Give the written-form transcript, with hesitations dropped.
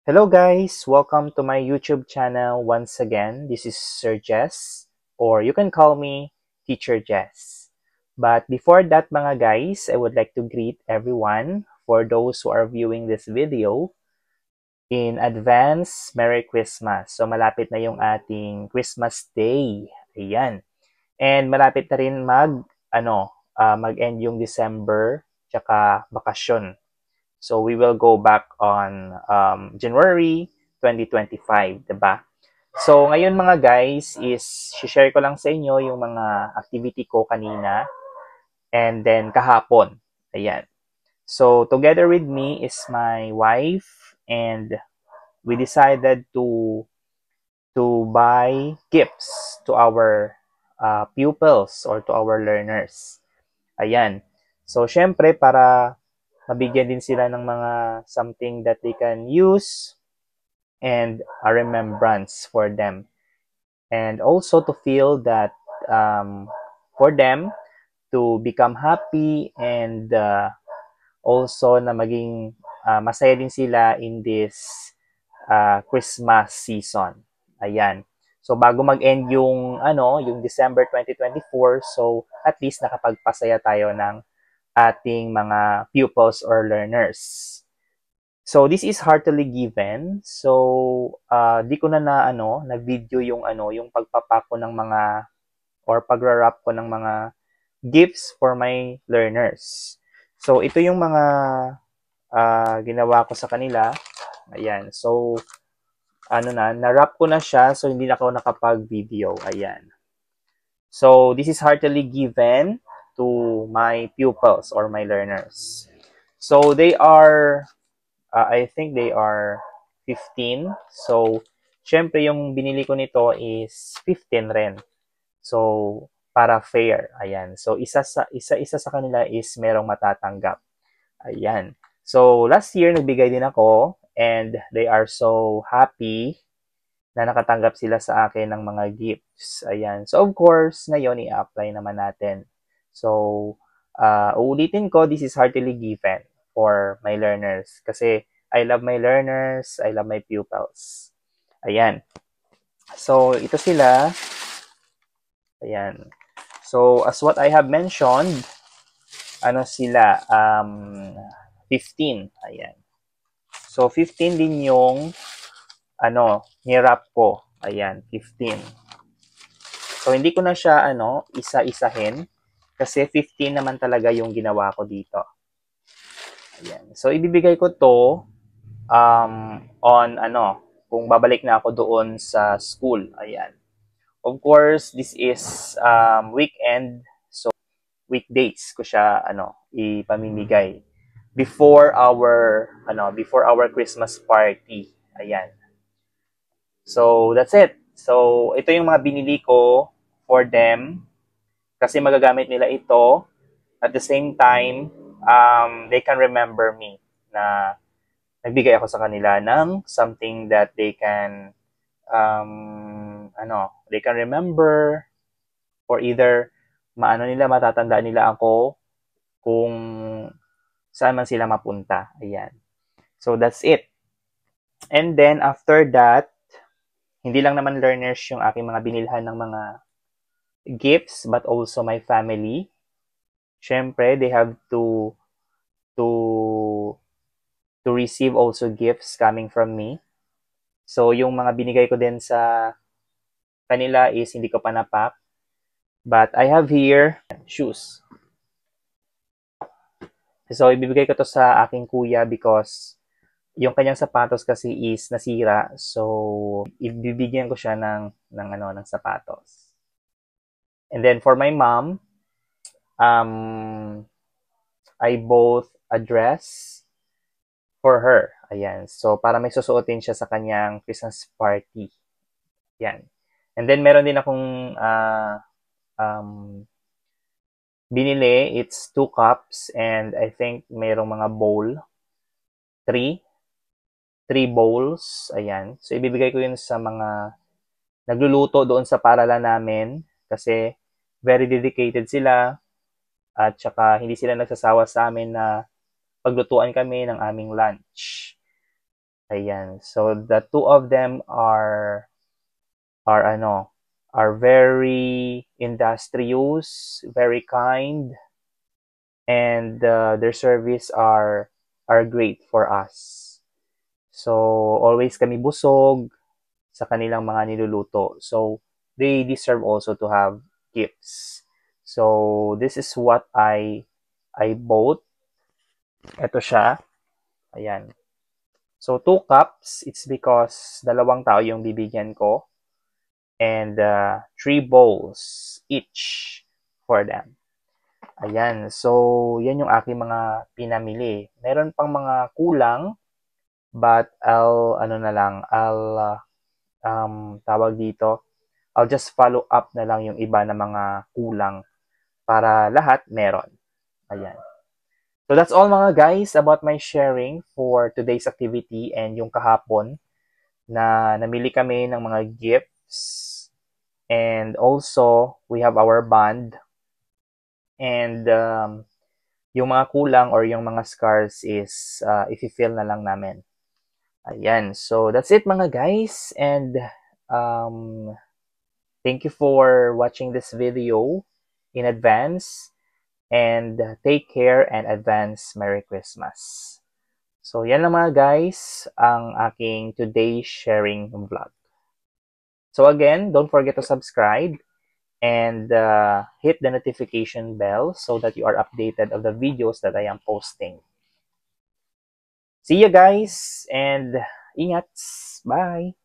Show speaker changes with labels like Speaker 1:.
Speaker 1: Hello guys, welcome to my YouTube channel once again. This is Sir Jess, or you can call me Teacher Jess. But before that mga guys, I would like to greet everyone for those who are viewing this video in advance. Merry Christmas! So malapit na yung ating Christmas Day. Ayan. And malapit na rin mag-end yung December tsaka bakasyon. So we will go back on January 2025, 'di ba? So ngayon mga guys is share ko lang sa inyo yung mga activity ko kanina and then kahapon. Ayan. So together with me is my wife and we decided to buy gifts to our pupils or to our learners. Ayan. So syempre para mabigyan din sila ng mga something that they can use and a remembrance for them. And also to feel that for them to become happy and also na maging masaya din sila in this Christmas season. Ayan. So bago mag-end yung December 2024, so at least nakapagpasaya tayo ng ating mga pupils or learners. So this is heartily given. So di ko na video yung pagpapako ng mga or pagra-wrap ko ng mga gifts for my learners. So ito yung mga ginawa ko sa kanila. Ayan. So na-wrap ko na siya so hindi na ako nakapag-video. Ayan. So this is heartily given to my pupils or my learners. So they are I think they are 15. So, syempre yung binili ko nito is 15 rin. So, para fair. Ayan. So, isa sa kanila is merong matatanggap. Ayan. So, last year nagbigay din ako and they are so happy na nakatanggap sila sa akin ng mga gifts. Ayan. So, of course, ngayon i-apply naman natin. So, uulitin ko, this is heartily given for my learners. Kasi I love my learners, I love my pupils. Ayan. So, ito sila. Ayan. So, as what I have mentioned, sila? 15. Ayan. So, 15 din yung nirap ko. Ayan, 15. So, hindi ko na siya, isa-isahin. Kasi 15 naman talaga yung ginawa ko dito. Ayan. So, ibibigay ko to on kung babalik na ako doon sa school. Ayan. Of course, this is weekend. So, weekdays ko siya, ipamimigay. Before our Christmas party. Ayan. So, that's it. So, ito yung mga binili ko for them. Kasi magagamit nila ito. At the same time, they can remember me na nagbigay ako sa kanila ng something that they can they can remember or either matatandaan nila ako kung saan man sila mapunta. Ayan. So that's it. And then after that, hindi lang naman learners yung aking mga binilhan ng mga gifts but also my family. Syempre, they have to receive also gifts coming from me. So, yung mga binigay ko din sa kanila is hindi ko pa napak. But I have here shoes. So, ibibigay ko to sa aking kuya because yung kanyang sapatos kasi is nasira. So, ibibigyan ko siya ng sapatos. And then for my mom, I bought a dress for her. Ayan. So, para may susuotin siya sa kanyang Christmas party. Ayan. And then, meron din akong binili. It's 2 cups and I think mayroong mga bowl. 3 bowls. Ayan. So, ibibigay ko yun sa mga nagluluto doon sa paaralan namin kasi very dedicated sila at saka hindi sila nagsasawa sa amin na paglutuan kami ng aming lunch. Ayan. So the two of them are very industrious, very kind, and their service are great for us. So always kami busog sa kanilang mga niluluto. So they deserve also to have gifts. So this is what I bought. Ito siya. Ayan. So 2 cups, it's because dalawang tao yung bibigyan ko, and 3 bowls each for them. Ayan. So yan yung aking mga pinamili. Meron pang mga kulang, but tawag dito, I'll just follow up na lang yung iba na mga kulang para lahat meron. Ayan. So that's all mga guys about my sharing for today's activity and yung kahapon na namili kami ng mga gifts. And also, we have our bond. And yung mga kulang or yung mga scars is i-fill na lang namin. Ayan. So that's it mga guys. And thank you for watching this video in advance. And take care and advance Merry Christmas. So yan lang mga guys ang aking today's sharing vlog. So again, don't forget to subscribe and hit the notification bell so that you are updated of the videos that I am posting. See you guys and ingat. Bye!